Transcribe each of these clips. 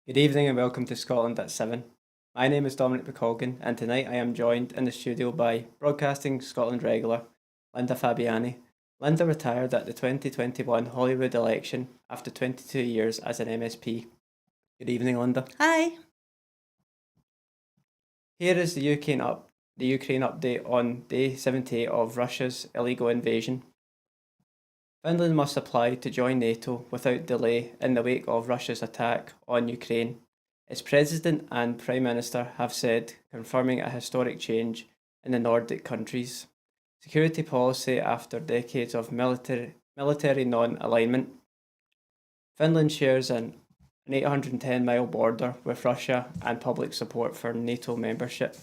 Good evening and welcome to Scotland at 7. My name is Dominic McColgan and tonight I am joined in the studio by Broadcasting Scotland regular Linda Fabiani. Linda retired at the 2021 Hollywood election after 22 years as an MSP. Good evening, Linda. Hi. Here is the Ukraine update on day 78 of Russia's illegal invasion. Finland must apply to join NATO without delay in the wake of Russia's attack on Ukraine. Its president and prime minister have said, confirming a historic change in the Nordic countries. Security policy after decades of military non-alignment. Finland shares an 810-mile border with Russia and public support for NATO membership.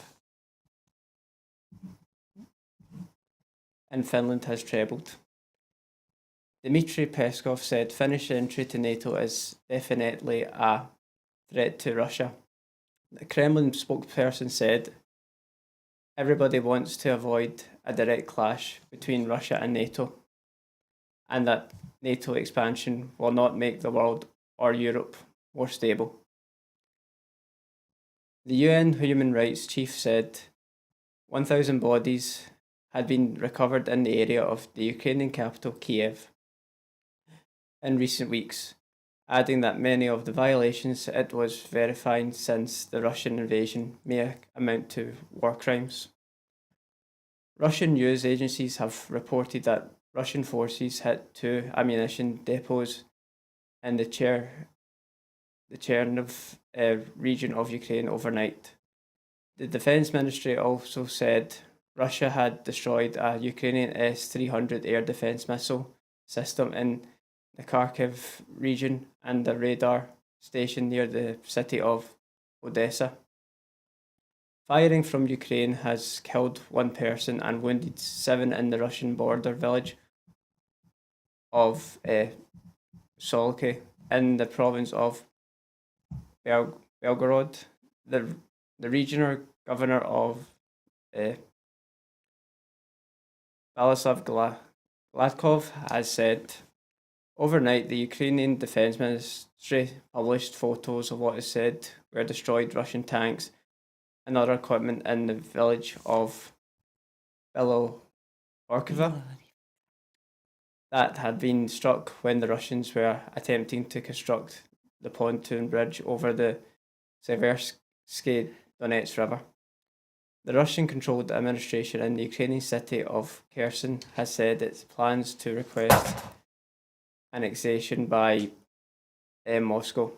And Finland has trebled. Dmitry Peskov said Finnish entry to NATO is definitely a threat to Russia. The Kremlin spokesperson said everybody wants to avoid a direct clash between Russia and NATO, and that NATO expansion will not make the world or Europe more stable. The UN Human Rights Chief said 1,000 bodies had been recovered in the area of the Ukrainian capital, Kiev, in recent weeks, adding that many of the violations it was verifying since the Russian invasion may amount to war crimes. Russian news agencies have reported that Russian forces hit two ammunition depots in the Cherniv region of Ukraine overnight. The Defence Ministry also said Russia had destroyed a Ukrainian S-300 air defence missile system in the Kharkiv region and a radar station near the city of Odessa. Firing from Ukraine has killed one person and wounded 7 in the Russian border village of Solky in the province of Belgorod. The regional governor of Balaslav Gladkov has said overnight, the Ukrainian Defence Ministry published photos of what is said were destroyed Russian tanks and other equipment in the village of Belohorkova that had been struck when the Russians were attempting to construct the pontoon bridge over the Seversky Donets River. The Russian-controlled administration in the Ukrainian city of Kherson has said it plans to request annexation by Moscow,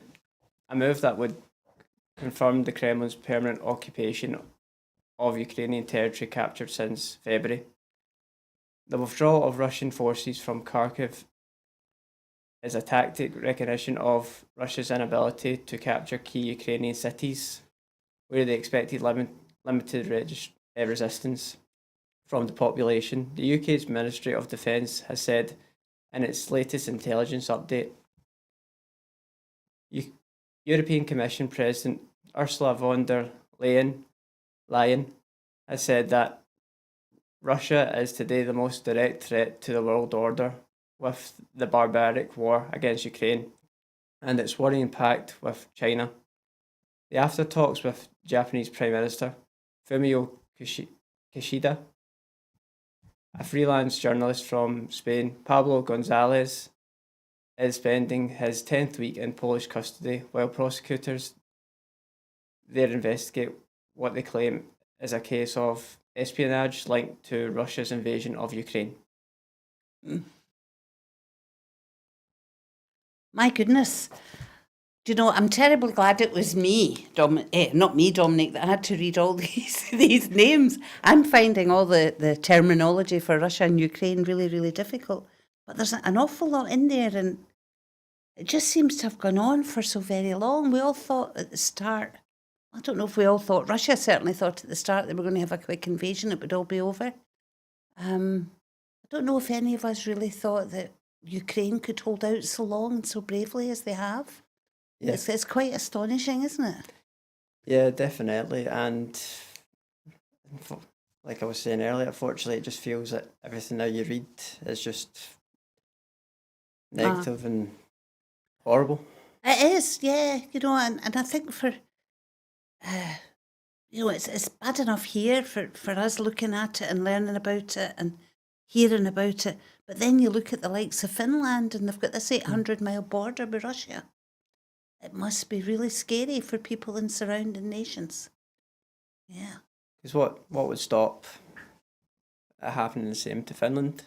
a move that would confirm the Kremlin's permanent occupation of Ukrainian territory captured since February. The withdrawal of Russian forces from Kharkiv is a tactic recognition of Russia's inability to capture key Ukrainian cities, where they expected limited resistance from the population. The UK's Ministry of Defence has said in its latest intelligence update, European Commission President Ursula von der Leyen has said that Russia is today the most direct threat to the world order with the barbaric war against Ukraine and its worrying pact with China. The after talks with Japanese Prime Minister Fumio Kishida, a freelance journalist from Spain, Pablo Gonzalez, is spending his 10th week in Polish custody while prosecutors there investigate what they claim is a case of espionage linked to Russia's invasion of Ukraine. My goodness. Do you know, I'm terribly glad it was me, not me, Dominic, that had to read all these names. I'm finding all the terminology for Russia and Ukraine really, really difficult. But there's an awful lot in there, and it just seems to have gone on for so very long. We all thought at the start, I don't know if we all thought, Russia certainly thought at the start they were going to have a quick invasion, it would all be over. I don't know if any of us really thought that Ukraine could hold out so long and so bravely as they have. Yeah. It's quite astonishing, isn't it? Yeah, definitely. And like I was saying earlier, unfortunately, it just feels that everything that you read is just negative and horrible. It is, yeah, and I think for, it's bad enough here for us looking at it and learning about it and hearing about it. But then you look at the likes of Finland and they've got this 800-mile border with Russia. It must be really scary for people in surrounding nations. Yeah. Because what would stop it happening the same to Finland?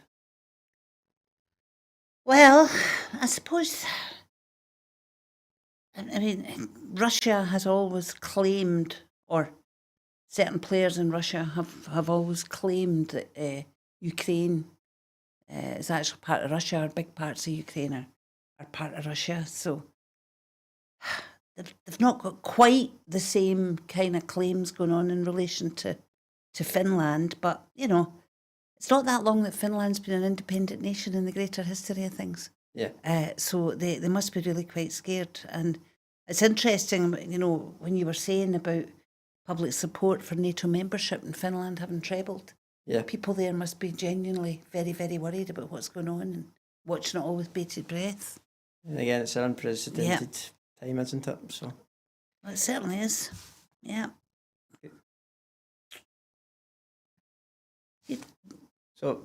Well, I suppose, I mean, Russia has always claimed, or certain players in Russia have always claimed that Ukraine is actually part of Russia, or big parts of Ukraine are part of Russia. So they've not got quite the same kind of claims going on in relation to Finland, but it's not that long that Finland's been an independent nation in the greater history of things. Yeah. So they must be really quite scared. And it's interesting, when you were saying about public support for NATO membership in Finland having trebled. Yeah. People there must be genuinely very, very worried about what's going on and watching it all with bated breath. And again, it's an unprecedented time, isn't it? So Well, it certainly is. Yeah. So,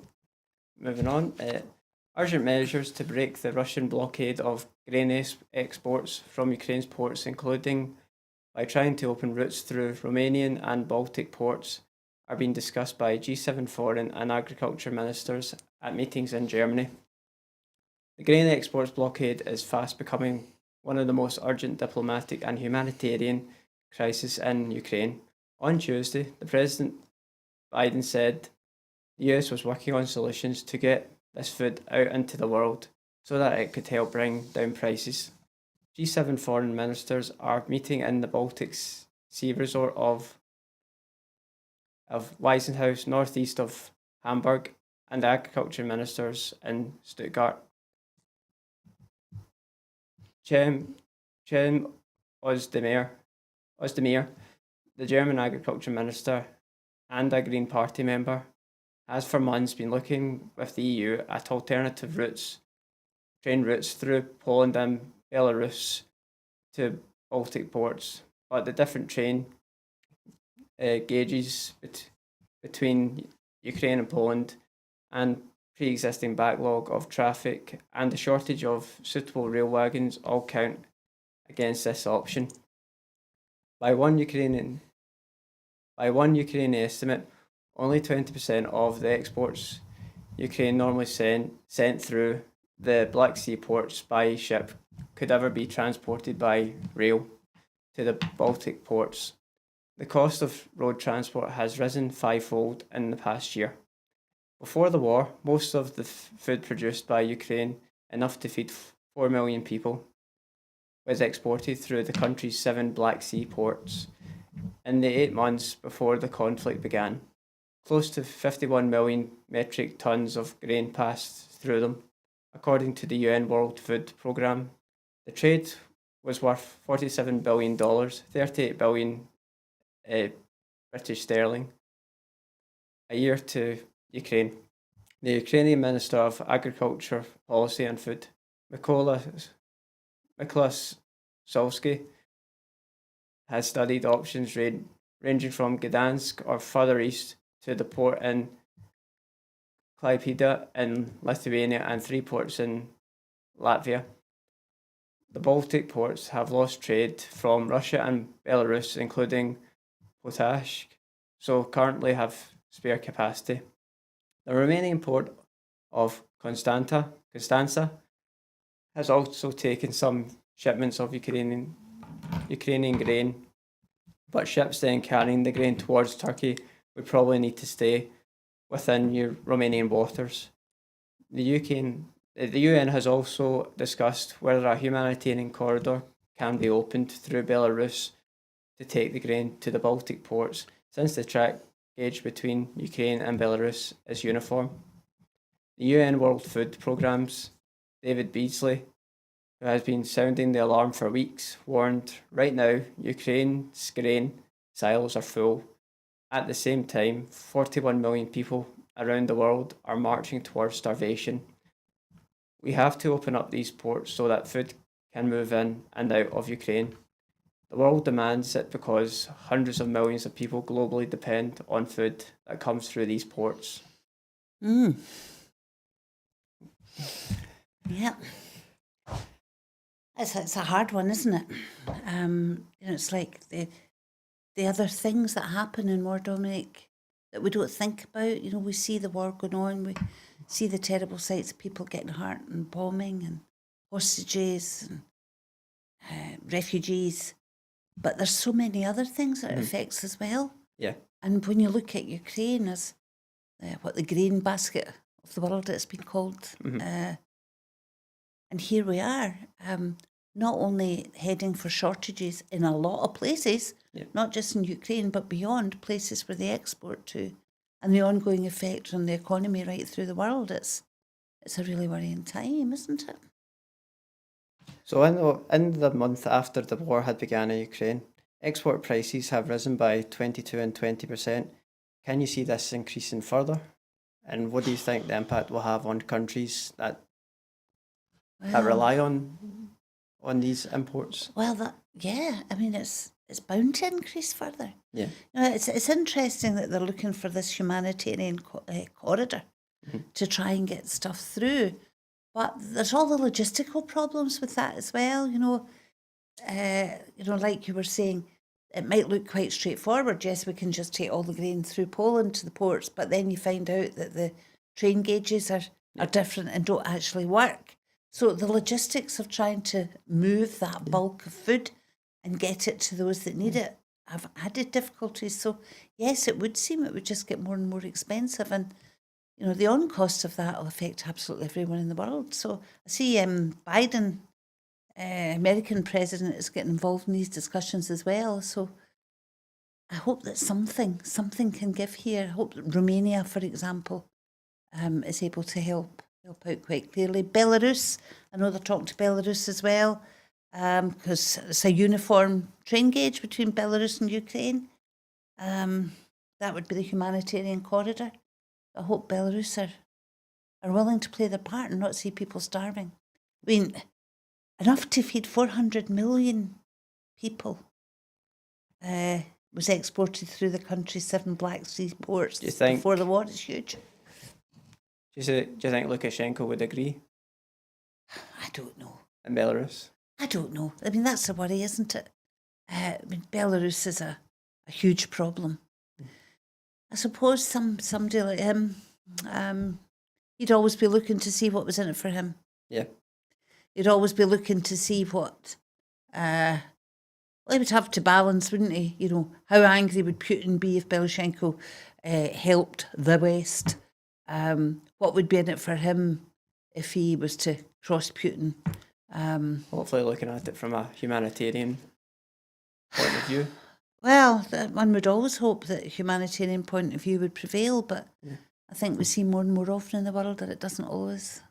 moving on, urgent measures to break the Russian blockade of grain exports from Ukraine's ports, including by trying to open routes through Romanian and Baltic ports, are being discussed by G7 foreign and agriculture ministers at meetings in Germany. The grain exports blockade is fast becoming one of the most urgent diplomatic and humanitarian crises in Ukraine. On Tuesday, the President Biden said the US was working on solutions to get this food out into the world so that it could help bring down prices. G7 foreign ministers are meeting in the Baltic Sea resort of Weissenhaus, northeast of Hamburg, and agriculture ministers in Stuttgart. Cem Özdemir, the German agriculture minister and a Green Party member, has for months been looking with the EU at alternative train routes through Poland and Belarus to Baltic ports, but the different train gauges between Ukraine and Poland and pre-existing backlog of traffic and the shortage of suitable rail wagons all count against this option. By one Ukrainian estimate, only 20% of the exports Ukraine normally sent through the Black Sea ports by ship could ever be transported by rail to the Baltic ports. The cost of road transport has risen fivefold in the past year. Before the war, most of the food produced by Ukraine, enough to feed 4 million people, was exported through the country's 7 Black Sea ports. In the 8 months before the conflict began, close to 51 million metric tons of grain passed through them, according to the UN World Food Programme. The trade was worth $47 billion, 38 billion British sterling a year to Ukraine. The Ukrainian Minister of Agriculture, Policy and Food, Mykola Solsky, has studied options ranging from Gdansk or further east to the port in Klaipėda in Lithuania and 3 ports in Latvia. The Baltic ports have lost trade from Russia and Belarus, including potash, so currently have spare capacity. The Romanian port of Constanța has also taken some shipments of Ukrainian grain, but ships then carrying the grain towards Turkey would probably need to stay within Romanian waters. The UN has also discussed whether a humanitarian corridor can be opened through Belarus to take the grain to the Baltic ports, since the track gauge between Ukraine and Belarus is uniform. The UN World Food Programme's David Beasley, who has been sounding the alarm for weeks, warned, right now, Ukraine's grain silos are full. At the same time, 41 million people around the world are marching towards starvation. We have to open up these ports so that food can move in and out of Ukraine. The world demands it because hundreds of millions of people globally depend on food that comes through these ports. Mm. Yeah. It's a hard one, isn't it? It's like the other things that happen in war, Dominic, that we don't think about. We see the war going on, we see the terrible sights of people getting hurt and bombing and hostages and refugees. But there's so many other things that it affects as well. Yeah. And when you look at Ukraine as what the grain basket of the world it's been called, and here we are, not only heading for shortages in a lot of places, not just in Ukraine, but beyond, places where they export to, and the ongoing effect on the economy right through the world. It's a really worrying time, isn't it? So in the month after the war had begun in Ukraine, export prices have risen by 22 and 20%. Can you see this increasing further? And what do you think the impact will have on countries that rely on these imports? Well, I mean, it's bound to increase further. Yeah. It's interesting that they're looking for this humanitarian corridor to try and get stuff through. But there's all the logistical problems with that as well. Like you were saying, it might look quite straightforward. Yes, we can just take all the grain through Poland to the ports, but then you find out that the train gauges are different and don't actually work. So the logistics of trying to move that bulk of food and get it to those that need it have added difficulties. So yes, it would seem it would just get more and more expensive, and the on cost of that will affect absolutely everyone in the world. So I see Biden, American president, is getting involved in these discussions as well. So I hope that something can give here. I hope that Romania, for example, is able to help out quite clearly. Belarus, I know they're talking to Belarus as well, because it's a uniform train gauge between Belarus and Ukraine. That would be the humanitarian corridor. I hope Belarus are willing to play their part and not see people starving. I mean, enough to feed 400 million people was exported through the country's 7 Black Sea ports before the war. It's huge. Do you think Lukashenko would agree? I don't know. In Belarus? I don't know. I mean, that's the worry, isn't it? Belarus is a huge problem. I suppose somebody like him, he'd always be looking to see what was in it for him. Yeah. He'd always be looking to see what... he would have to balance, wouldn't he? How angry would Putin be if Belushenko helped the West? What would be in it for him if he was to cross Putin? Hopefully looking at it from a humanitarian point of view. Well, one would always hope that a humanitarian point of view would prevail, but I think we see more and more often in the world that it doesn't always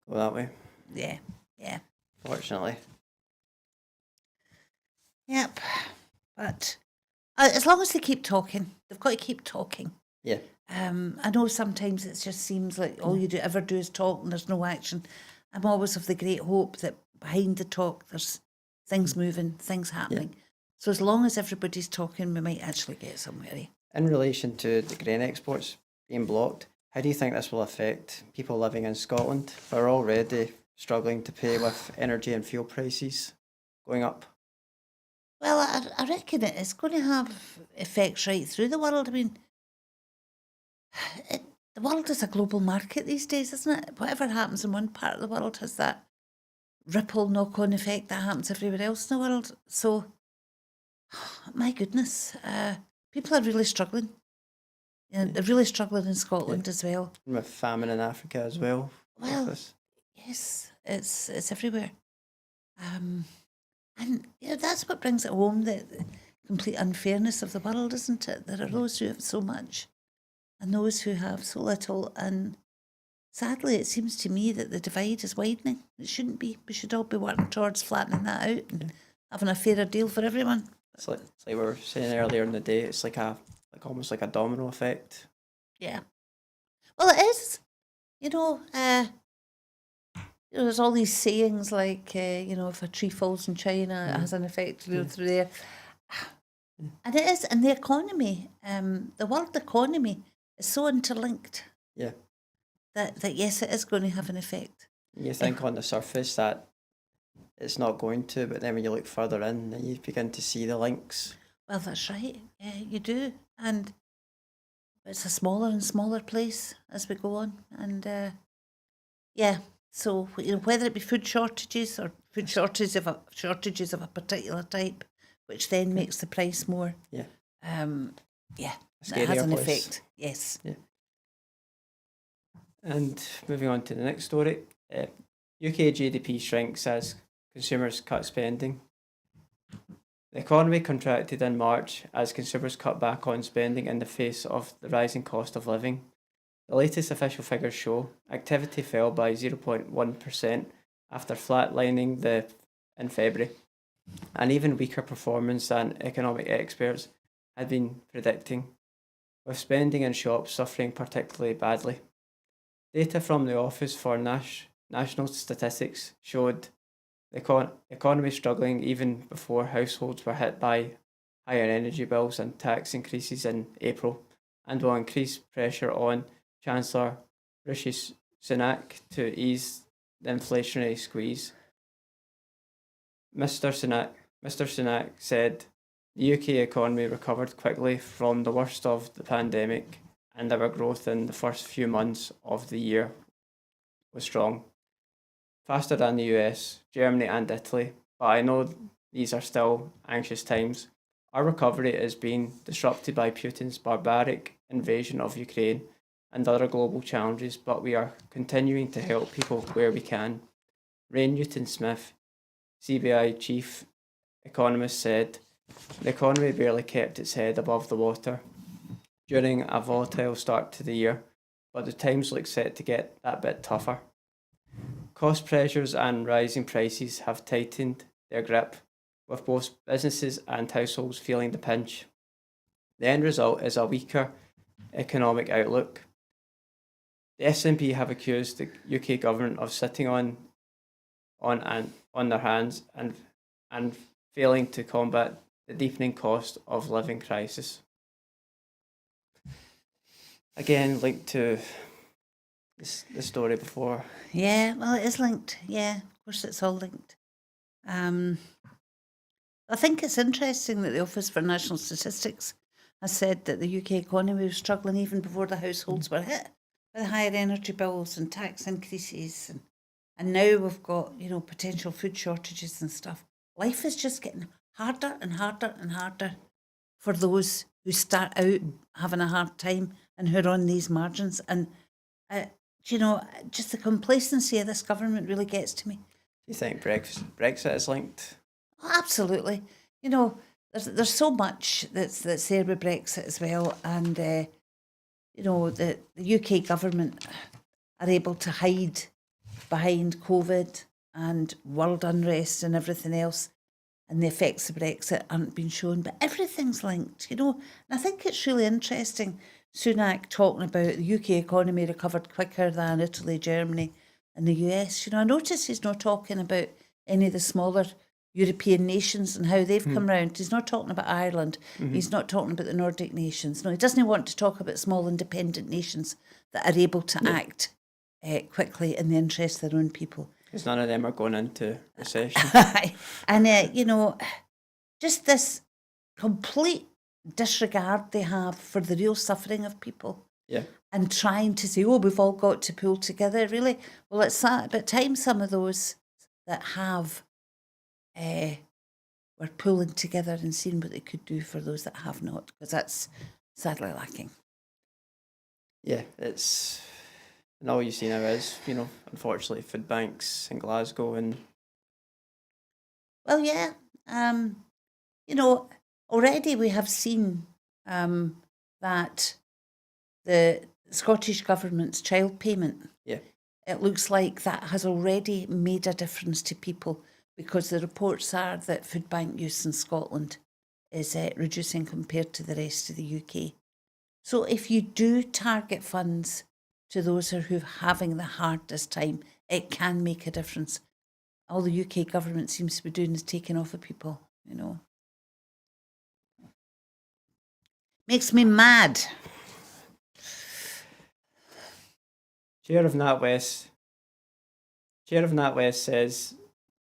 go that way. Yeah. Fortunately. Yep. But as long as they keep talking, they've got to keep talking. Yeah. I know sometimes it just seems like all you ever do is talk and there's no action. I'm always of the great hope that behind the talk there's things moving, things happening. Yeah. So as long as everybody's talking, we might actually get somewhere. In relation to the grain exports being blocked, how do you think this will affect people living in Scotland who are already struggling to pay with energy and fuel prices going up? Well, I reckon it's going to have effects right through the world. I mean, the world is a global market these days, isn't it? Whatever happens in one part of the world has that ripple knock-on effect that happens everywhere else in the world. So, my goodness, people are really struggling. They're really struggling in Scotland as well. And with famine in Africa as well. Well, yes, it's everywhere. And that's what brings it home, the complete unfairness of the world, isn't it? There are those who have so much and those who have so little. And sadly, it seems to me that the divide is widening. It shouldn't be. We should all be working towards flattening that out and having a fairer deal for everyone. It's like we were saying earlier in the day, it's almost like a domino effect. Yeah. Well, it is. there's all these sayings like, if a tree falls in China, it has an effect through there. And it is, and the economy, the world economy is so interlinked. Yeah. That yes, it is going to have an effect. You think on the surface that it's not going to, but then when you look further in, you begin to see the links. Well, that's right. Yeah, you do. And it's a smaller and smaller place as we go on. And so whether it be food shortages or food shortages of a particular type, which then makes the price more. Yeah. It has an effect. Yes. Yeah. And moving on to the next story, UK GDP shrinks as consumers cut spending. The economy contracted in March as consumers cut back on spending in the face of the rising cost of living. The latest official figures show activity fell by 0.1% after flatlining in February, an even weaker performance than economic experts had been predicting, with spending in shops suffering particularly badly. Data from the Office for National Statistics showed the economy struggling even before households were hit by higher energy bills and tax increases in April, and will increase pressure on Chancellor Rishi Sunak to ease the inflationary squeeze. Mr. Sunak said the UK economy recovered quickly from the worst of the pandemic, and our growth in the first few months of the year was strong, faster than the US, Germany and Italy, but I know these are still anxious times. Our recovery is being disrupted by Putin's barbaric invasion of Ukraine and other global challenges, but we are continuing to help people where we can. Ray Newton-Smith, CBI chief economist, said the economy barely kept its head above the water during a volatile start to the year, but the times look set to get that bit tougher. Cost pressures and rising prices have tightened their grip, with both businesses and households feeling the pinch. The end result is a weaker economic outlook. The SNP have accused the UK government of sitting on their hands and failing to combat the deepening cost of living crisis. Again, linked to the story before. Yeah, well, it is linked. Yeah, of course, it's all linked. I think it's interesting that the Office for National Statistics has said that the UK economy was struggling even before the households were hit with higher energy bills and tax increases, and now we've got potential food shortages and stuff. Life is just getting harder and harder and harder for those who start out having a hard time and who are on these margins. And just the complacency of this government really gets to me. Do you think Brexit is linked? Oh, absolutely. There's so much that's there with Brexit as well, and the UK government are able to hide behind COVID and world unrest and everything else, and the effects of Brexit aren't being shown, but everything's linked, and I think it's really interesting, Sunak talking about the UK economy recovered quicker than Italy, Germany and the US. I notice he's not talking about any of the smaller European nations and how they've come round. He's not talking about Ireland. Mm-hmm. He's not talking about the Nordic nations. No, he doesn't want to talk about small independent nations that are able to act quickly in the interest of their own people. Because none of them are going into recession. And, just this complete disregard they have for the real suffering of people. Yeah. And trying to say, we've all got to pull together. Really, well, it's about time some of those that have were pulling together and seeing what they could do for those that have not, because that's sadly lacking. Yeah, and all you see now is, unfortunately, food banks in Glasgow and. Well, yeah, already we have seen that the Scottish Government's child payment. Yeah. It looks like that has already made a difference to people, because the reports are that food bank use in Scotland is reducing compared to the rest of the UK. So if you do target funds to those who are having the hardest time, it can make a difference. All the UK government seems to be doing is taking off of people, Makes me mad. Chair of NatWest says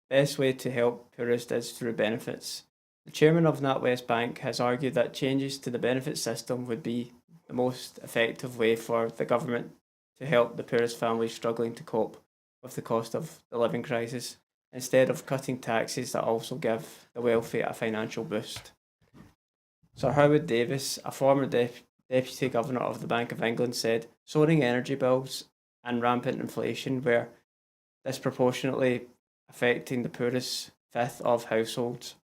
best way to help poorest is through benefits. The chairman of NatWest Bank has argued that changes to the benefit system would be the most effective way for the government to help the poorest families struggling to cope with the cost of the living crisis, instead of cutting taxes that also give the wealthy a financial boost. Sir Howard Davis, a former Deputy Governor of the Bank of England, said soaring energy bills and rampant inflation were disproportionately affecting the poorest fifth of households,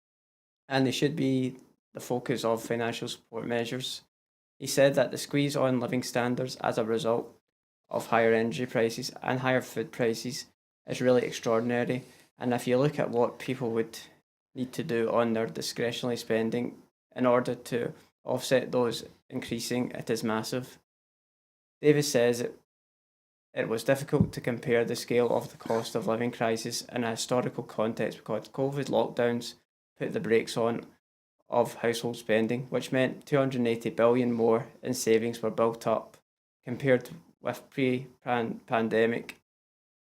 and they should be the focus of financial support measures. He said that the squeeze on living standards as a result of higher energy prices and higher food prices is really extraordinary, and if you look at what people would need to do on their discretionary spending in order to offset those increasing, it is massive. Davis says it was difficult to compare the scale of the cost of living crisis in a historical context because COVID lockdowns put the brakes on of household spending, which meant 280 billion more in savings were built up compared with pre-pandemic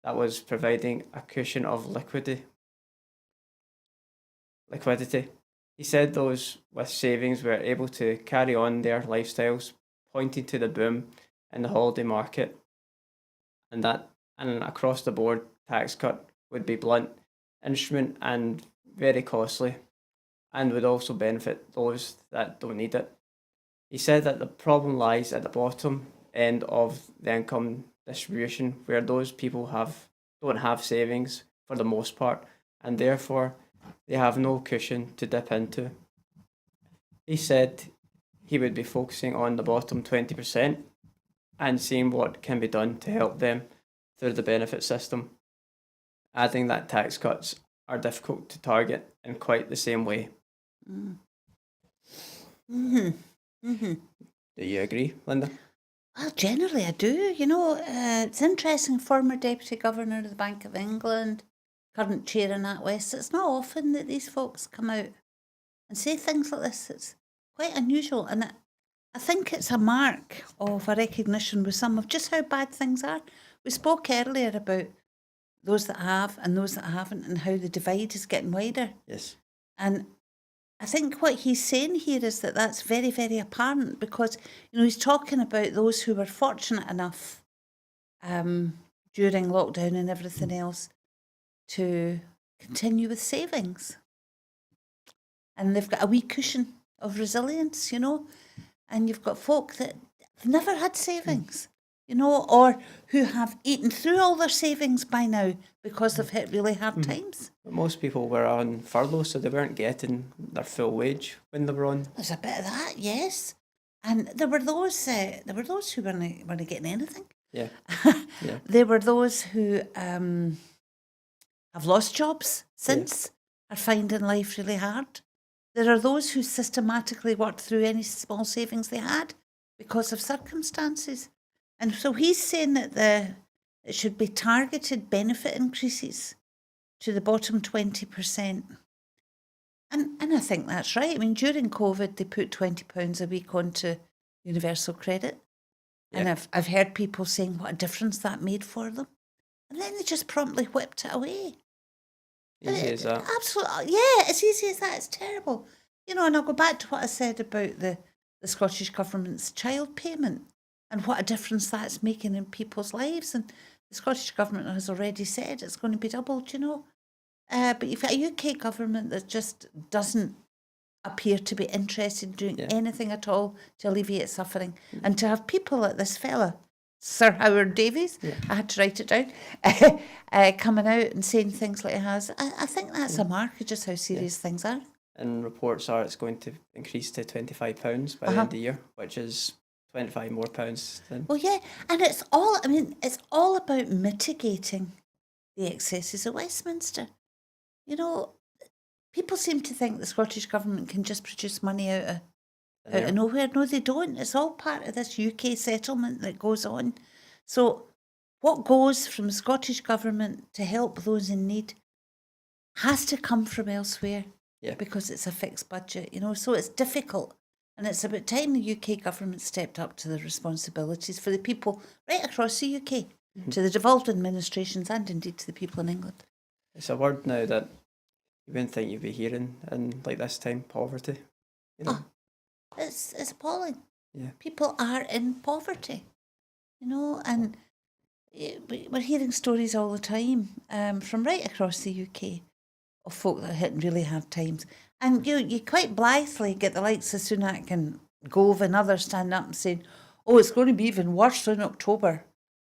that was providing a cushion of liquidity. He said those with savings were able to carry on their lifestyles, pointing to the boom in the holiday market, and that an across the board tax cut would be blunt instrument and very costly, and would also benefit those that don't need it. He said that the problem lies at the bottom end of the income distribution, where those people don't have savings for the most part, and therefore they have no cushion to dip into. He said he would be focusing on the bottom 20% and seeing what can be done to help them through the benefit system, adding that tax cuts are difficult to target in quite the same way. Mm-hmm. Mm-hmm. Do you agree, Linda? Well, generally I do. It's interesting, former Deputy Governor of the Bank of England, current chair in NatWest. It's not often that these folks come out and say things like this. It's quite unusual, and I think it's a mark of a recognition with some of just how bad things are. We spoke earlier about those that have and those that haven't, and how the divide is getting wider. Yes. And I think what he's saying here is that that's very, very apparent, because he's talking about those who were fortunate enough during lockdown and everything else to continue with savings, and they've got a wee cushion of resilience, and you've got folk that have never had savings, or who have eaten through all their savings by now because they've hit really hard times. But most people were on furlough, so they weren't getting their full wage when they were on. There's a bit of that, yes, and there were those who weren't getting anything. Yeah, yeah. There were those who have lost jobs since, are finding life really hard. There are those who systematically worked through any small savings they had because of circumstances. And so he's saying that it should be targeted benefit increases to the bottom 20%. And I think that's right. I mean, during COVID, they put £20 a week onto universal credit. Yeah. And I've heard people saying what a difference that made for them. And then they just promptly whipped it away. Easy as that. Absolutely. Yeah, it's easy as that. It's terrible. And I'll go back to what I said about the Scottish Government's child payment and what a difference that's making in people's lives. And the Scottish Government has already said it's going to be doubled, But you've got a UK government that just doesn't appear to be interested in doing anything at all to alleviate suffering. And to have people like this fella, Sir Howard Davies, I had to write it down, coming out and saying things like he has, I think that's a mark of just how serious things are. And reports are it's going to increase to £25 by the end of the year, which is 25 more pounds than... Well, yeah, and it's all about mitigating the excesses of Westminster. People seem to think the Scottish Government can just produce money out of nowhere. No, they don't. It's all part of this UK settlement that goes on. So what goes from the Scottish Government to help those in need has to come from elsewhere because it's a fixed budget, so it's difficult. And it's about time the UK government stepped up to the responsibilities for the people right across the UK, to the devolved administrations and indeed to the people in England. It's a word now that you wouldn't think you'd be hearing in like this time, poverty. It's appalling. Yeah. People are in poverty, and we're hearing stories all the time from right across the UK of folk that are hitting really hard times. And you quite blithely get the likes of Sunak and Gove and others stand up and saying, oh, it's going to be even worse in October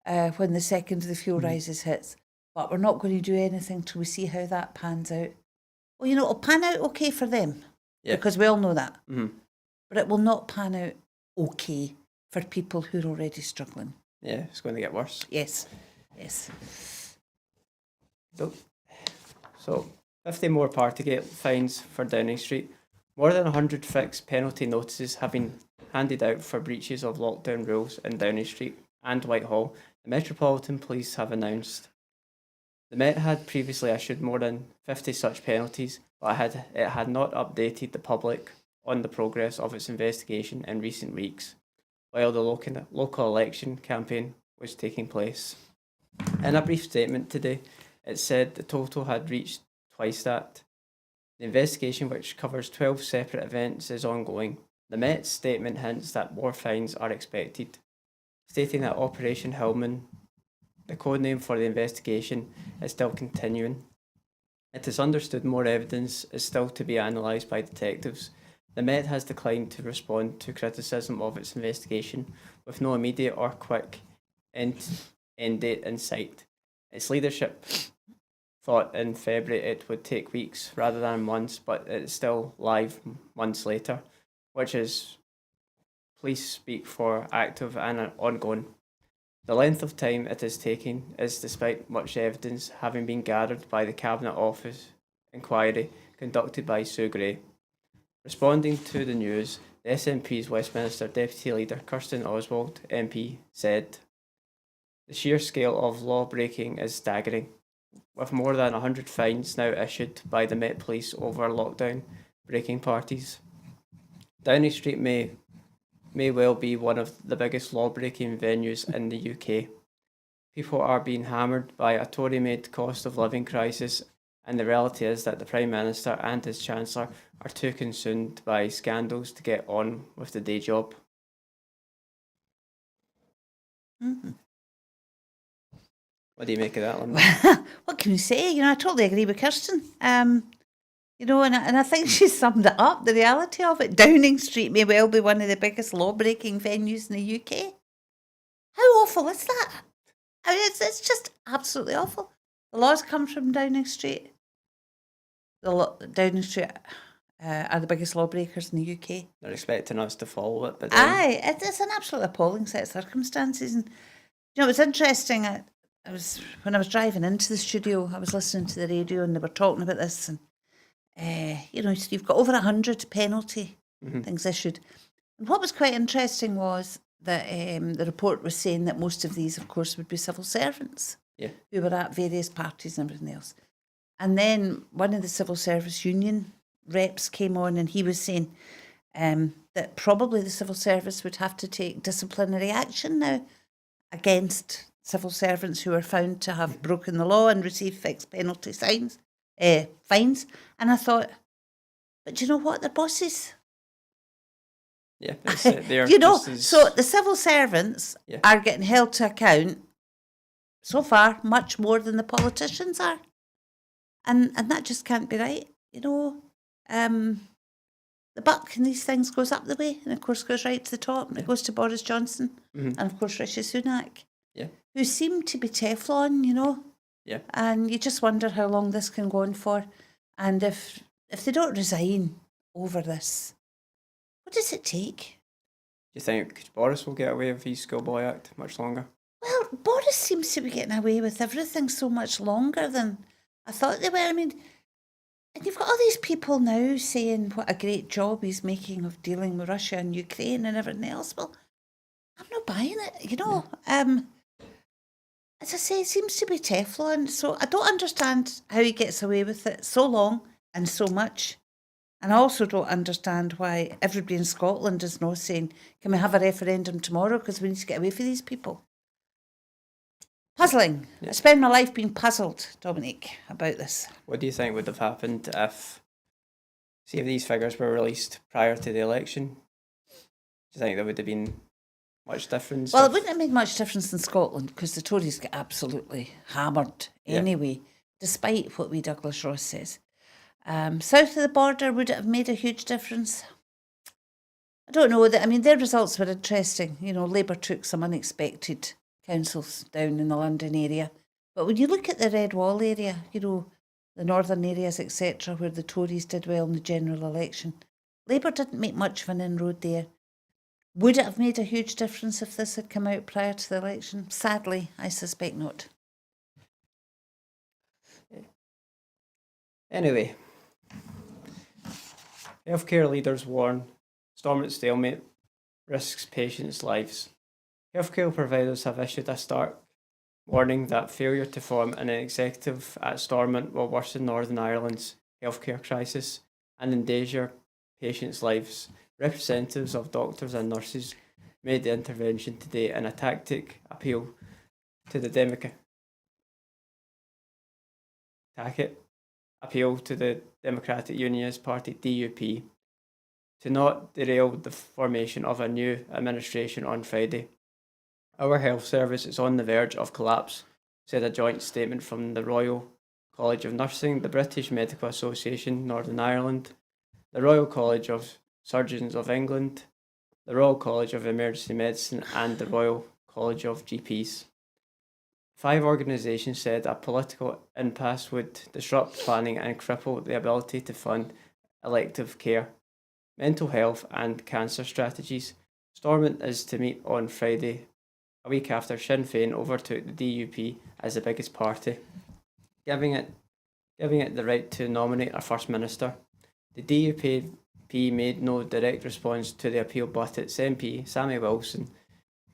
when the second of the fuel rises hits. But we're not going to do anything till we see how that pans out. Well, it'll pan out okay for them because we all know that. But it will not pan out okay for people who are already struggling. Yeah, it's going to get worse. Yes. So 50 more Partygate fines for Downing Street. More than 100 fixed penalty notices have been handed out for breaches of lockdown rules in Downing Street and Whitehall, the Metropolitan Police have announced. The Met had previously issued more than 50 such penalties, but it had not updated the public on the progress of its investigation in recent weeks, while the local election campaign was taking place. In a brief statement today, it said the total had reached twice that. The investigation, which covers 12 separate events, is ongoing. The Met's statement hints that more fines are expected, stating that Operation Hillman, the codename for the investigation, is still continuing. It is understood more evidence is still to be analysed by detectives. The Met has declined to respond to criticism of its investigation, with no immediate or quick end date in sight. Its leadership thought in February it would take weeks rather than months, but it's still live months later, which is police speak for active and ongoing. The length of time it is taking is despite much evidence having been gathered by the Cabinet Office inquiry conducted by Sue Gray. Responding to the news, the SNP's Westminster Deputy Leader Kirsten Oswald MP said, "The sheer scale of law breaking is staggering, with more than 100 fines now issued by the Met Police over lockdown breaking parties. Downing Street may well be one of the biggest law-breaking venues in the UK. People are being hammered by a Tory-made cost of living crisis, and the reality is that the Prime Minister and his Chancellor are too consumed by scandals to get on with the day job." Mm-hmm. What do you make of that, Linda? What can you say? I totally agree with Kirsten. And I think she summed it up, the reality of it. Downing Street may well be one of the biggest law-breaking venues in the UK. How awful is that? I mean, it's just absolutely awful. The laws come from Downing Street. Downing Street are the biggest lawbreakers in the UK. They're expecting us to follow it, but Aye, it's an absolute appalling set of circumstances. And it was interesting. When I was driving into the studio, I was listening to the radio and they were talking about this. And so you've got over 100 penalty things issued. And what was quite interesting was that the report was saying that most of these, of course, would be civil servants who were at various parties and everything else. And then one of the civil service union reps came on and he was saying that probably the civil service would have to take disciplinary action now against civil servants who are found to have broken the law and received fixed penalty fines. And I thought, but you know what? They're bosses. Yeah, they're so the civil servants are getting held to account so far much more than the politicians are. And that just can't be right. The buck in these things goes up the way and of course goes right to the top and it goes to Boris Johnson and of course Rishi Sunak, who seem to be Teflon, and you just wonder how long this can go on for. And if they don't resign over this, what does it take? Do you think Boris will get away with his Schoolboy Act much longer? Well, Boris seems to be getting away with everything so much longer than I thought they were. I mean, and you've got all these people now saying what a great job he's making of dealing with Russia and Ukraine and everything else. Well, I'm not buying it, as I say, it seems to be Teflon. So I don't understand how he gets away with it so long and so much. And I also don't understand why everybody in Scotland is not saying, can we have a referendum tomorrow because we need to get away from these people? Puzzling. Yeah. I spend my life being puzzled, Dominic, about this. What do you think would have happened if these figures were released prior to the election? Do you think there would have been much difference? Well, it wouldn't have made much difference in Scotland because the Tories get absolutely hammered anyway, despite what wee Douglas Ross says. South of the border, would it have made a huge difference? I don't know. I mean, their results were interesting. You know, Labour took some unexpected councils down in the London area. But when you look at the Red Wall area, you know, the northern areas, etc., where the Tories did well in the general election, Labour didn't make much of an inroad there. Would it have made a huge difference if this had come out prior to the election? Sadly, I suspect not. Anyway, healthcare leaders warn Stormont stalemate risks patients' lives. Healthcare providers have issued a stark warning that failure to form an executive at Stormont will worsen Northern Ireland's healthcare crisis and endanger patients' lives. Representatives of doctors and nurses made the intervention today in a tacit appeal to the Democratic Unionist Party (DUP) to not derail the formation of a new administration on Friday. Our health service is on the verge of collapse, said a joint statement from the Royal College of Nursing, the British Medical Association Northern Ireland, the Royal College of Surgeons of England, the Royal College of Emergency Medicine and the Royal College of GPs. 5 organisations said a political impasse would disrupt planning and cripple the ability to fund elective care, mental health and cancer strategies. Stormont is to meet on Friday, a week after Sinn Féin overtook the DUP as the biggest party, giving it the right to nominate a First Minister. The DUP made no direct response to the appeal, but its MP, Sammy Wilson,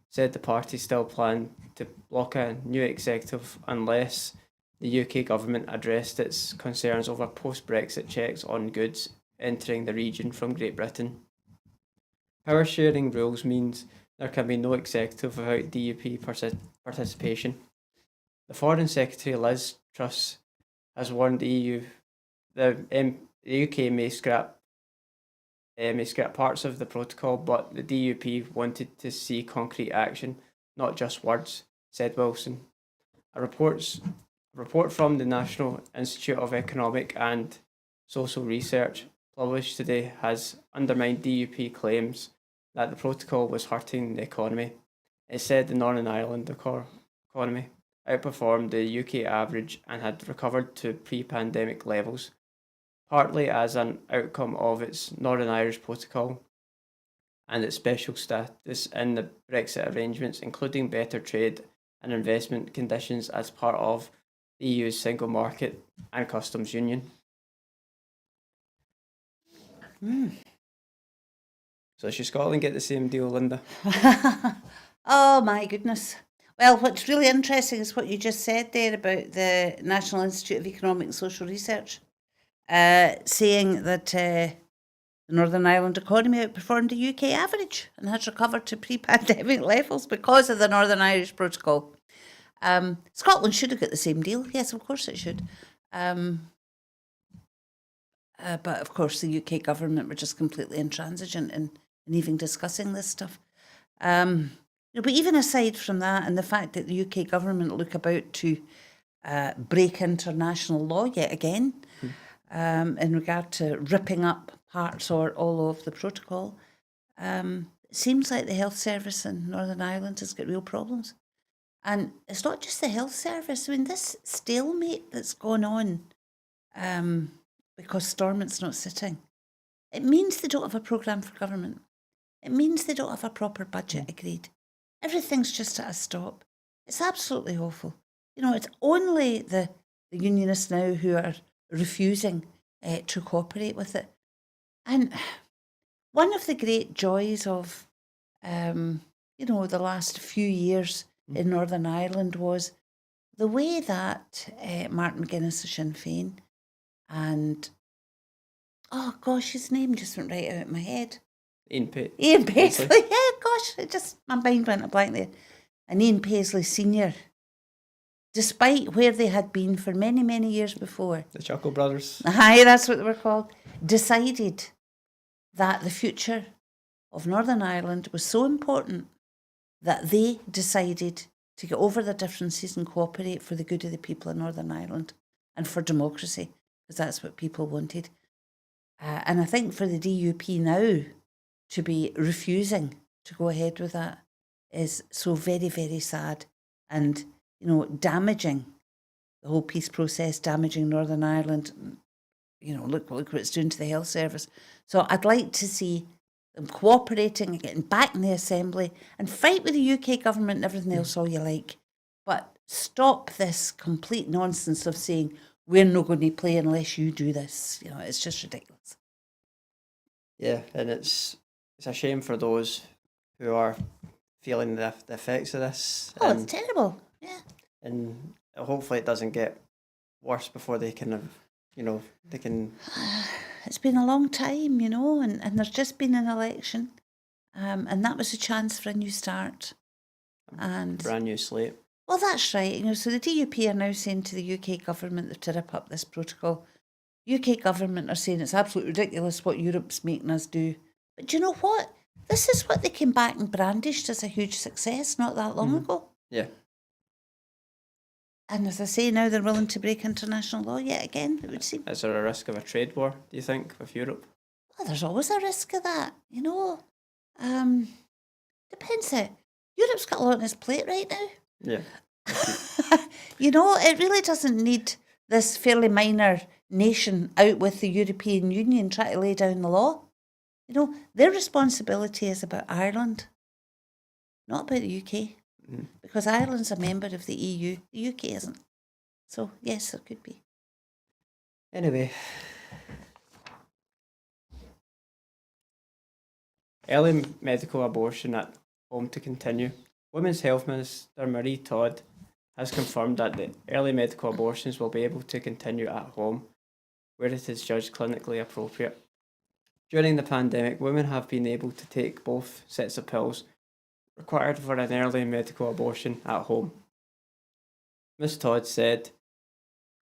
said the party still planned to block a new executive unless the UK government addressed its concerns over post-Brexit checks on goods entering the region from Great Britain. Power sharing rules means there can be no executive without DUP participation. The Foreign Secretary Liz Truss has warned the UK may scrap parts of the protocol, but the DUP wanted to see concrete action, not just words, said Wilson. A report from the National Institute of Economic and Social Research published today has undermined DUP claims that the protocol was hurting the economy. It said the Northern Ireland economy outperformed the UK average and had recovered to pre-pandemic levels, partly as an outcome of its Northern Irish Protocol and its special status in the Brexit arrangements, including better trade and investment conditions as part of the EU's single market and customs union. So should Scotland get the same deal, Linda? Oh my goodness. Well, what's really interesting is what you just said there about the National Institute of Economic and Social Research, saying that the Northern Ireland economy outperformed the UK average and has recovered to pre-pandemic levels because of the Northern Irish Protocol. Scotland should have got the same deal. Yes, of course it should. But of course the UK government were just completely intransigent in even discussing this stuff. But even aside from that and the fact that the UK government look about to break international law yet again in regard to ripping up parts or all of the protocol, it seems like the health service in Northern Ireland has got real problems. And it's not just the health service. I mean, this stalemate that's gone on because Stormont's not sitting, it means they don't have a programme for government. It means they don't have a proper budget agreed. Everything's just at a stop. It's absolutely awful. You know, it's only the unionists now who are refusing to cooperate with it. And one of the great joys of, the last few years in Northern Ireland was the way that Martin Guinness of Sinn Féin and, oh gosh, his name just went right out of my head. Ian Paisley. Yeah, gosh, my mind went a blank there. And Ian Paisley Senior, despite where they had been for many, many years before. The Chuckle Brothers. Aye, that's what they were called. Decided that the future of Northern Ireland was so important that they decided to get over their differences and cooperate for the good of the people of Northern Ireland and for democracy, because that's what people wanted. And I think for the DUP now to be refusing to go ahead with that is so very, very sad and, damaging the whole peace process, damaging Northern Ireland. Look what it's doing to the health service. So I'd like to see them cooperating and getting back in the Assembly and fight with the UK government and everything else all you like. But stop this complete nonsense of saying, we're not going to play unless you do this. It's just ridiculous. Yeah, and it's a shame for those who are feeling the effects of this. Oh, it's terrible. Yeah. And hopefully it doesn't get worse before they can they can... It's been a long time, and there's just been an election, and that was a chance for a new start. And brand new slate. Well, that's right. So the DUP are now saying to the UK government to rip up this protocol. UK government are saying it's absolutely ridiculous what Europe's making us do. But do you know what? This is what they came back and brandished as a huge success not that long ago. Yeah. And as I say, now they're willing to break international law yet again, it would seem. Is there a risk of a trade war, do you think, with Europe? Well, there's always a risk of that, Depends. Europe's got a lot on its plate right now. Yeah. It really doesn't need this fairly minor nation out with the European Union trying to lay down the law. Their responsibility is about Ireland, not about the UK. Because Ireland's a member of the EU, the UK isn't. So, yes, there could be. Anyway. Early medical abortion at home to continue. Women's Health Minister Marie Todd has confirmed that the early medical abortions will be able to continue at home, where it is judged clinically appropriate. During the pandemic, women have been able to take both sets of pills required for an early medical abortion at home. Ms. Todd said,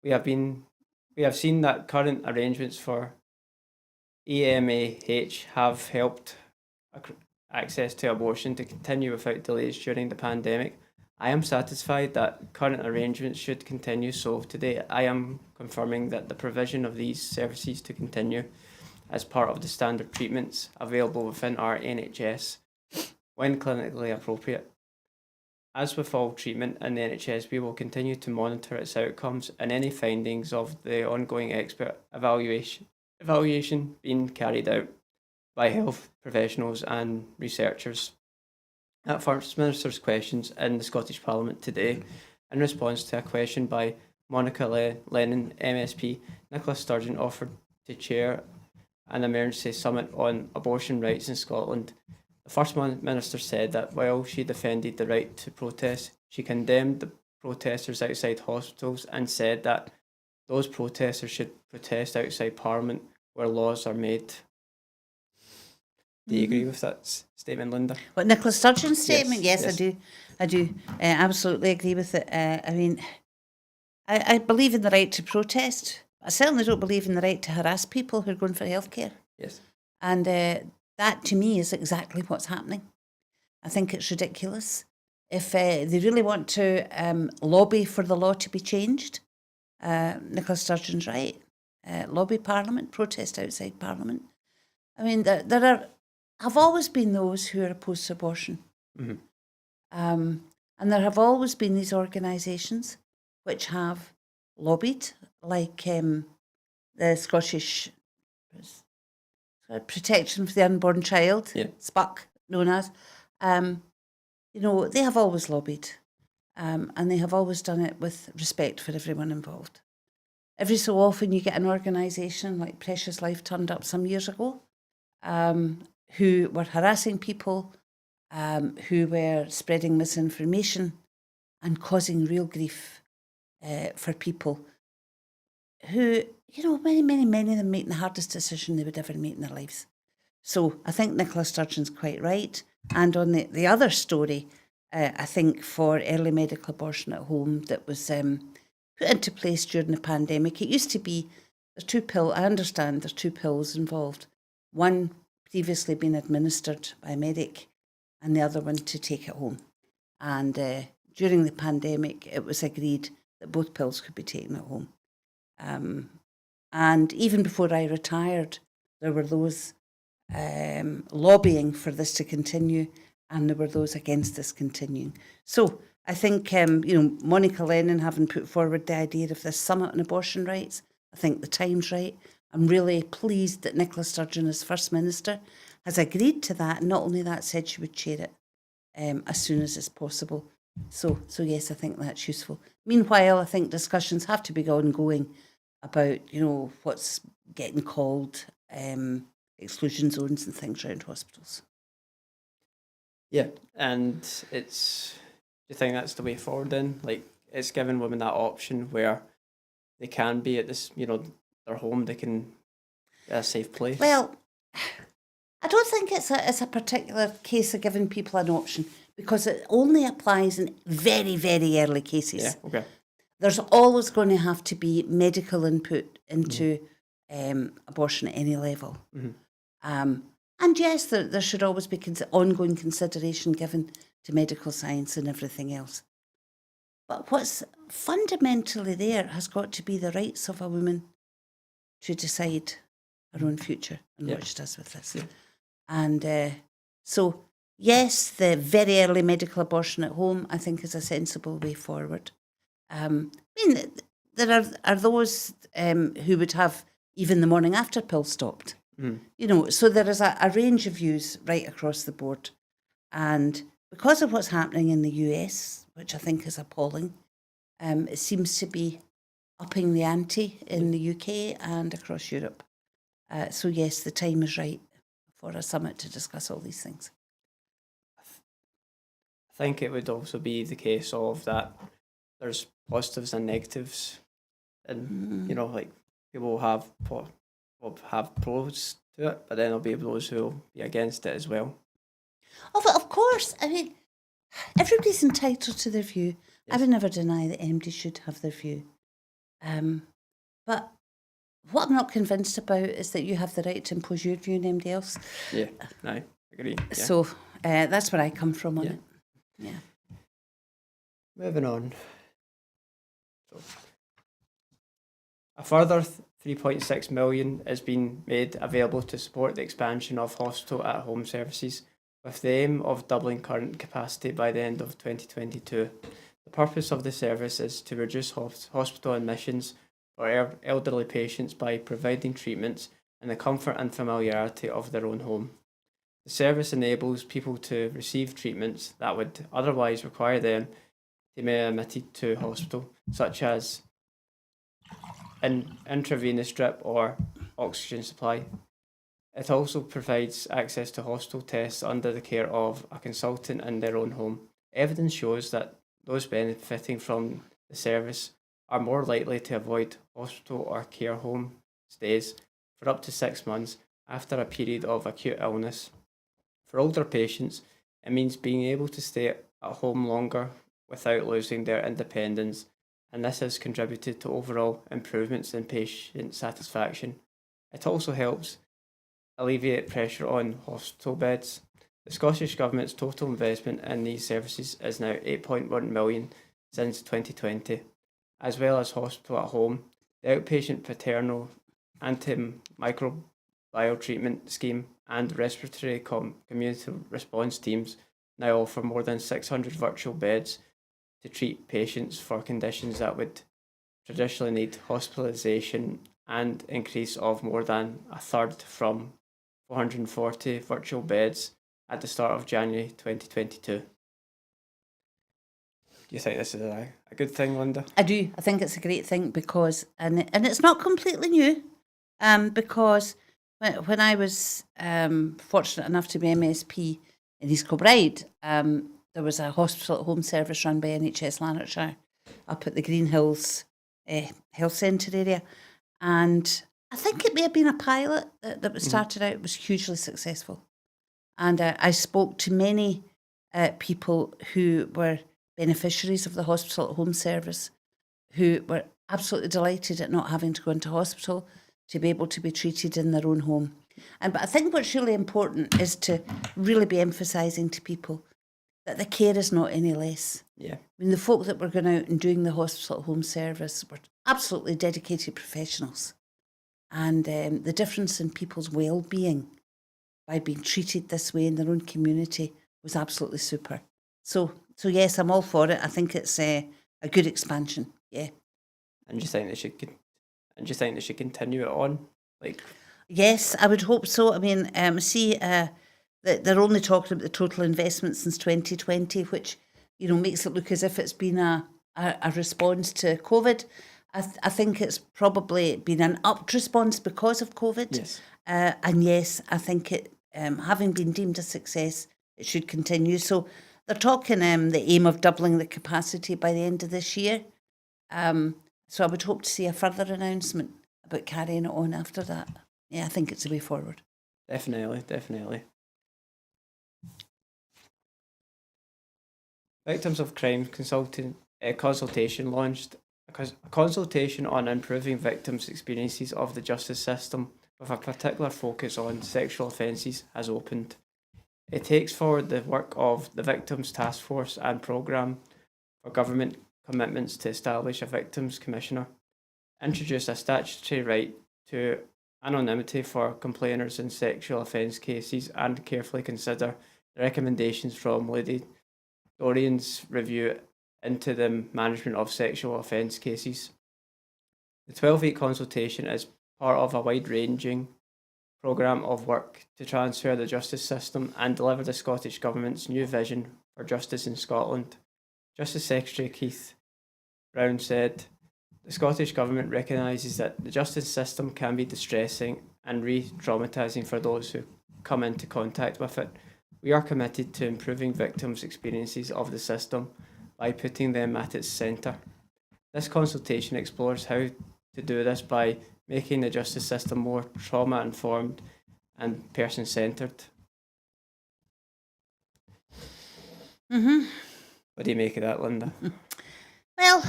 We have seen that current arrangements for EMAH have helped access to abortion to continue without delays during the pandemic. I am satisfied that current arrangements should continue, so today I am confirming that the provision of these services to continue as part of the standard treatments available within our NHS when clinically appropriate. As with all treatment in the NHS, we will continue to monitor its outcomes and any findings of the ongoing expert evaluation being carried out by health professionals and researchers. At First Minister's questions in the Scottish Parliament today, in response to a question by Monica Lennon, MSP, Nicola Sturgeon offered to chair an emergency summit on abortion rights in Scotland. The First Minister said that while she defended the right to protest, she condemned the protesters outside hospitals and said that those protesters should protest outside Parliament where laws are made. Do you agree with that statement, Linda? What, Nicola Sturgeon's statement? Yes, yes. I do. Absolutely agree with it. I believe in the right to protest. I certainly don't believe in the right to harass people who are going for healthcare. Yes. And that, to me, is exactly what's happening. I think it's ridiculous. If they really want to lobby for the law to be changed, Nicola Sturgeon's right. Lobby Parliament, protest outside Parliament. I mean, there have always been those who are opposed to abortion. Mm-hmm. And there have always been these organisations which have lobbied, like the Scottish Protection for the Unborn Child, SPUC, known as. They have always lobbied, and they have always done it with respect for everyone involved. Every so often you get an organisation like Precious Life turned up some years ago, who were harassing people, who were spreading misinformation and causing real grief for people who, many of them making the hardest decision they would ever make in their lives. So I think Nicola Sturgeon's quite right. And on the other story, I think for early medical abortion at home that was put into place during the pandemic, it used to be there's two pills. I understand there's two pills involved. One previously being administered by a medic and the other one to take at home. And during the pandemic, it was agreed that both pills could be taken at home. And even before I retired, there were those lobbying for this to continue, and there were those against this continuing. So I think, Monica Lennon having put forward the idea of this summit on abortion rights, I think the time's right. I'm really pleased that Nicola Sturgeon, as First Minister, has agreed to that. Not only that, said she would chair it as soon as it's possible. So yes, I think that's useful. Meanwhile, I think discussions have to be ongoing about, what's getting called exclusion zones and things around hospitals. Yeah, and do you think that's the way forward then? Like, it's giving women that option where they can be at this, their home, they can get a safe place? Well, I don't think it's a particular case of giving people an option, because it only applies in very, very early cases. Yeah, okay. There's always going to have to be medical input into abortion at any level. Mm-hmm. And yes, there should always be ongoing consideration given to medical science and everything else. But what's fundamentally there has got to be the rights of a woman to decide her own future and what she does with this. Yeah. And so, yes, the very early medical abortion at home, I think, is a sensible way forward. There are those who would have even the morning after pill stopped. So there is a range of views right across the board. And because of what's happening in the US, which I think is appalling, it seems to be upping the ante in the UK and across Europe. So yes, the time is right for a summit to discuss all these things. I think it would also be the case of that there's positives and negatives, and like people will have pros to it, but then there'll be those who will be against it as well. Oh, but of course, I mean, everybody's entitled to their view. Yes. I would never deny that anybody should have their view. But what I'm not convinced about is that you have the right to impose your view on anybody else. Yeah, I agree. Yeah. So that's where I come from on it. Yeah. Moving on. So, a further 3.6 million is being made available to support the expansion of hospital at home services, with the aim of doubling current capacity by the end of 2022. The purpose of the service is to reduce hospital admissions for elderly patients by providing treatments in the comfort and familiarity of their own home. The service enables people to receive treatments that would otherwise require them to be admitted to hospital, such as an intravenous drip or oxygen supply. It also provides access to hospital tests under the care of a consultant in their own home. Evidence shows that those benefiting from the service are more likely to avoid hospital or care home stays for up to 6 months after a period of acute illness. For older patients, it means being able to stay at home longer without losing their independence, and this has contributed to overall improvements in patient satisfaction. It also helps alleviate pressure on hospital beds. The Scottish Government's total investment in these services is now 8.1 million since 2020. As well as hospital at home, the outpatient paternal antimicrobial treatment scheme and respiratory community response teams now offer more than 600 virtual beds to treat patients for conditions that would traditionally need hospitalisation, and increase of more than a third from 440 virtual beds at the start of January 2022. Do you think this is a good thing, Linda? I do. I think it's a great thing because, and it's not completely new, because when I was fortunate enough to be MSP in East Kilbride, there was a hospital at home service run by NHS Lanarkshire up at the Green Hills Health Centre area. And I think it may have been a pilot that was started out. It was hugely successful. And I spoke to many people who were beneficiaries of the hospital at home service, who were absolutely delighted at not having to go into hospital, to be able to be treated in their own home. But I think what's really important is to really be emphasising to people that the care is not any less. Yeah. I mean, the folk that were going out and doing the hospital at home service were absolutely dedicated professionals. And the difference in people's well-being by being treated this way in their own community was absolutely super. So yes, I'm all for it. I think it's a good expansion. Yeah. And do you think they should continue it on? Yes, I would hope so. I mean, they're only talking about the total investment since 2020, which makes it look as if it's been a response to COVID. I think it's probably been an upped response because of COVID. Yes. And yes, I think it, having been deemed a success, it should continue. So they're talking the aim of doubling the capacity by the end of this year. So I would hope to see a further announcement about carrying it on after that. Yeah, I think it's the way forward. Definitely. Victims of Crime consultation launched. A consultation on improving victims' experiences of the justice system with a particular focus on sexual offences has opened. It takes forward the work of the Victims Task Force and Programme for government commitments to establish a Victims Commissioner, introduce a statutory right to anonymity for complainants in sexual offence cases, and carefully consider the recommendations from Lady Dorian's review into the management of sexual offence cases. The 12-week consultation is part of a wide-ranging programme of work to transfer the justice system and deliver the Scottish Government's new vision for justice in Scotland. Justice Secretary Keith Brown said, "The Scottish Government recognises that the justice system can be distressing and re-traumatising for those who come into contact with it. We are committed to improving victims' experiences of the system by putting them at its centre. This consultation explores how to do this by making the justice system more trauma-informed and person-centred." Mm-hmm. What do you make of that, Linda? Well,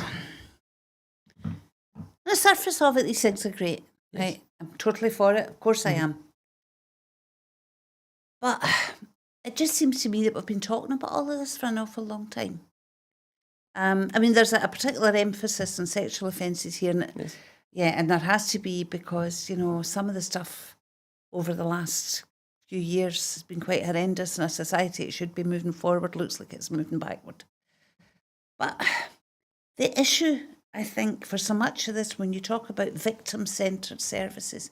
on the surface of it, these things are great. Yes. Right? I'm totally for it. Of course I am. But it just seems to me that we've been talking about all of this for an awful long time. I mean, there's a particular emphasis on sexual offences here. And Yes. yeah, and there has to be because, some of the stuff over the last few years has been quite horrendous in our society. It should be moving forward. Looks like it's moving backward. But the issue, I think, for so much of this, when you talk about victim-centred services,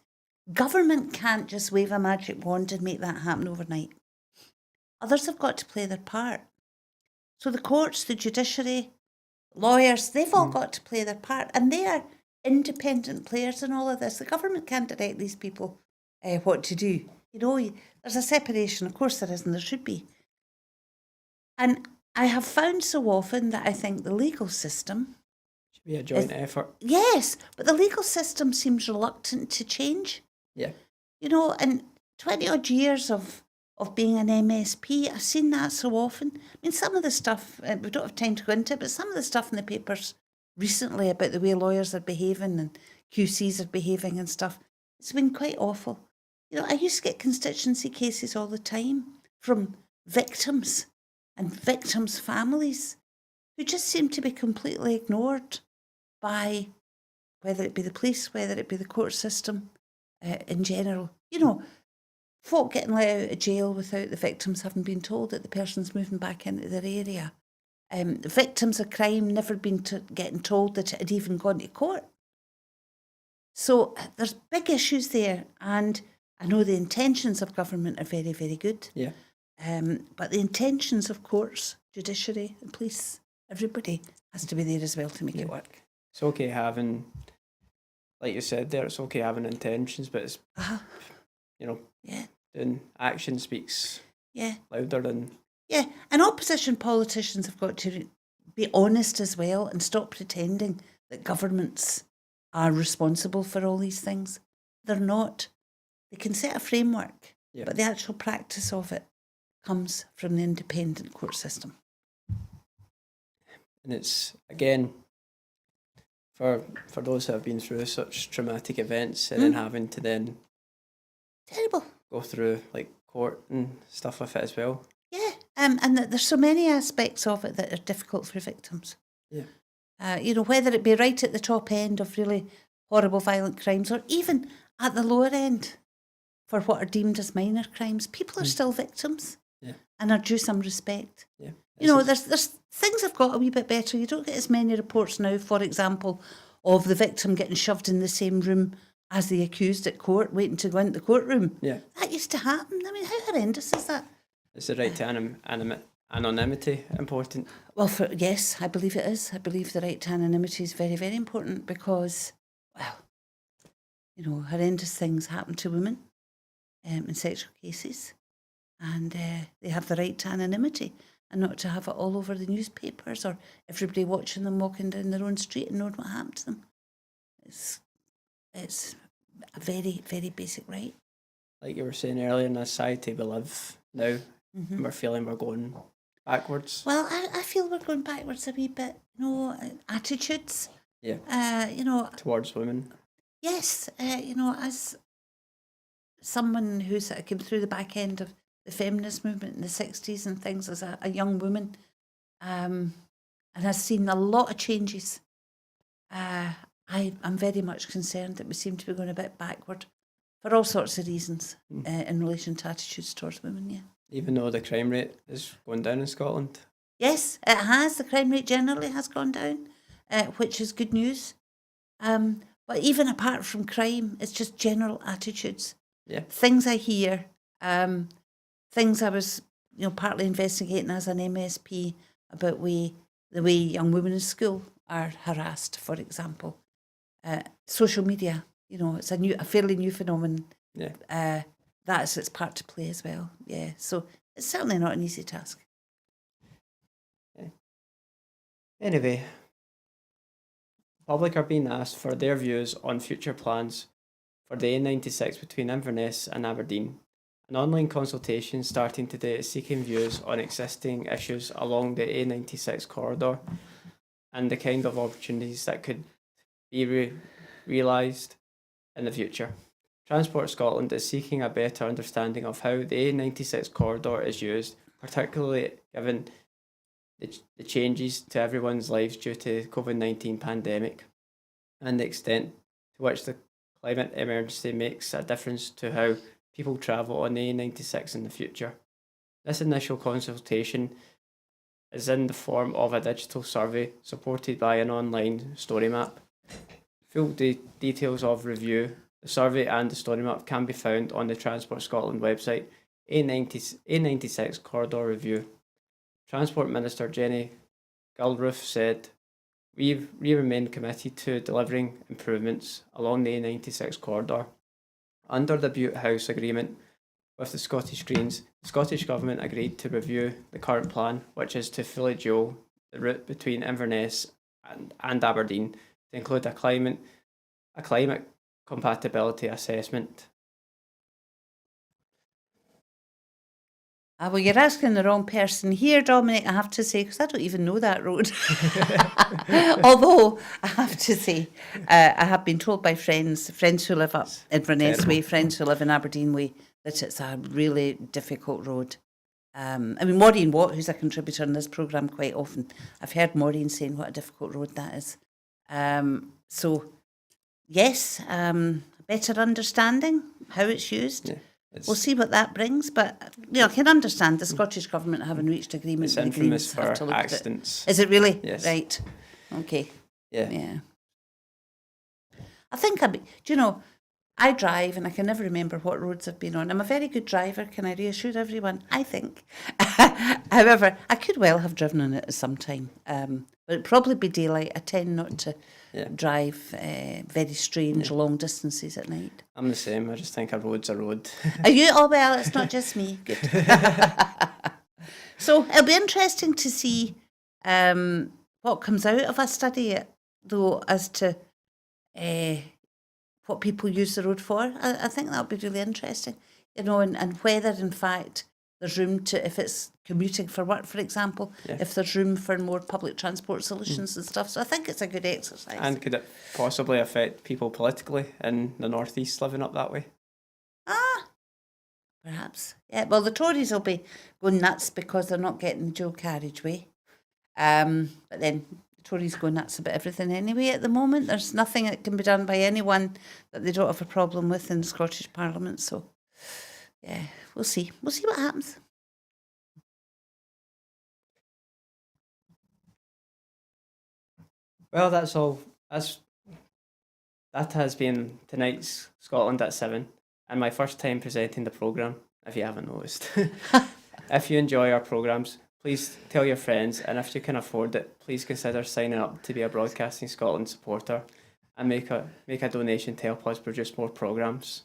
government can't just wave a magic wand and make that happen overnight. Others have got to play their part. So the courts, the judiciary, lawyers, they've all got to play their part. And they are independent players in all of this. The government can't direct these people what to do. There's a separation. Of course there is, and there should be. And I have found so often that I think the legal system... Should be a joint effort. Yes, but the legal system seems reluctant to change. Yeah. And 20 odd years of being an MSP, I've seen that so often. I mean, some of the stuff, we don't have time to go into it, but some of the stuff in the papers recently about the way lawyers are behaving and QCs are behaving and stuff, it's been quite awful. I used to get constituency cases all the time from victims and victims' families who just seem to be completely ignored by whether it be the police, whether it be the court system in general. Folk getting let out of jail without the victims having been told that the person's moving back into their area. Victims of crime never been getting told that it had even gone to court. So there's big issues there, and I know the intentions of government are very, very good. Yeah. But the intentions of courts, judiciary and police, everybody has to be there as well to make it work. It's okay having, like you said there, it's okay having intentions, but it's, doing action speaks louder than... Yeah, and opposition politicians have got to be honest as well and stop pretending that governments are responsible for all these things. They're not. They can set a framework, but the actual practice of it comes from the independent court system. And it's, again, for those that have been through such traumatic events and then having to then terrible go through like court and stuff with it as well. Yeah, and there's so many aspects of it that are difficult for victims. Yeah. Whether it be right at the top end of really horrible violent crimes or even at the lower end for what are deemed as minor crimes, people are still victims and are due some respect. Yeah. There's things have got a wee bit better. You don't get as many reports now, for example, of the victim getting shoved in the same room as the accused at court, waiting to go into the courtroom. Yeah. That used to happen. I mean, how horrendous is that? Is the right to anonymity important? Well, yes, I believe it is. I believe the right to anonymity is very, very important because, horrendous things happen to women in sexual cases, and they have the right to anonymity and not to have it all over the newspapers or everybody watching them walking down their own street and knowing what happened to them. It's a very, very basic right. Like you were saying earlier, in the society we live now, and we're feeling we're going backwards. Well, I feel we're going backwards a wee bit. Attitudes. Yeah. Towards women. Yes. As someone who sort of came through the back end of the feminist movement in the 60s and things as a young woman, and has seen a lot of changes. I'm very much concerned that we seem to be going a bit backward for all sorts of reasons in relation to attitudes towards women, yeah. Even though the crime rate is going down in Scotland? Yes, it has. The crime rate generally has gone down, which is good news. But even apart from crime, it's just general attitudes. Yeah. Things I hear, things I was partly investigating as an MSP about the way young women in school are harassed, for example. Social media, it's a fairly new phenomenon. Yeah. That's its part to play as well. Yeah. So it's certainly not an easy task. Yeah. Anyway, the public are being asked for their views on future plans for the A96 between Inverness and Aberdeen. An online consultation starting today is seeking views on existing issues along the A96 corridor and the kind of opportunities that could be realised in the future. Transport Scotland is seeking a better understanding of how the A96 corridor is used, particularly given the changes to everyone's lives due to the COVID-19 pandemic and the extent to which the climate emergency makes a difference to how people travel on the A96 in the future. This initial consultation is in the form of a digital survey supported by an online story map. Full details of review, the survey and the story map can be found on the Transport Scotland website, A96 Corridor Review. Transport Minister Jenny Gilruth said, we remain committed to delivering improvements along the A96 corridor. Under the Butte House Agreement with the Scottish Greens, the Scottish Government agreed to review the current plan, which is to fully dual the route between Inverness and Aberdeen to include a climate compatibility assessment. Well, you're asking the wrong person here, Dominic, I have to say, because I don't even know that road. Although, I have to say, I have been told by friends who live up Inverness Way, friends who live in Aberdeen Way, that it's a really difficult road. Maureen Watt, who's a contributor in this programme quite often, I've heard Maureen saying what a difficult road that is. So, yes, better understanding how it's used. Yeah. We'll see what that brings, but I can understand the Scottish Government having reached agreement. It's infamous for accidents. Is it really? Yes. Right. Okay. Yeah. I think I drive and I can never remember what roads I've been on. I'm a very good driver, can I reassure everyone? I think. However, I could well have driven on it at some time. But it'd probably be daylight. I tend not to drive very strange long distances at night. I'm the same. I just think a road's a road. Are you? Oh, well, it's not just me. Good. So it'll be interesting to see what comes out of a study, though, as to what people use the road for. I think that would be really interesting, and whether, in fact, there's room to, if it's commuting for work, for example, if there's room for more public transport solutions and stuff. So I think it's a good exercise. And could it possibly affect people politically in the North East living up that way? Perhaps. Yeah, well, the Tories will be going nuts because they're not getting the dual carriageway. But then the Tories go nuts about everything anyway at the moment. There's nothing that can be done by anyone that they don't have a problem with in the Scottish Parliament. So, yeah, we'll see. We'll see what happens. Well, that's all. That has been tonight's Scotland at 7, and my first time presenting the programme, if you haven't noticed. If you enjoy our programmes, please tell your friends, and if you can afford it, please consider signing up to be a Broadcasting Scotland supporter and make a donation to help us produce more programmes.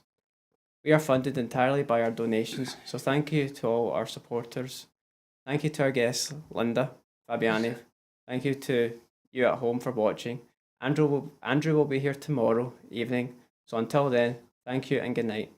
We are funded entirely by our donations, so thank you to all our supporters. Thank you to our guest, Linda, Fabiani. Thank you to you at home for watching. Andrew will be here tomorrow evening, so until then, thank you and good night.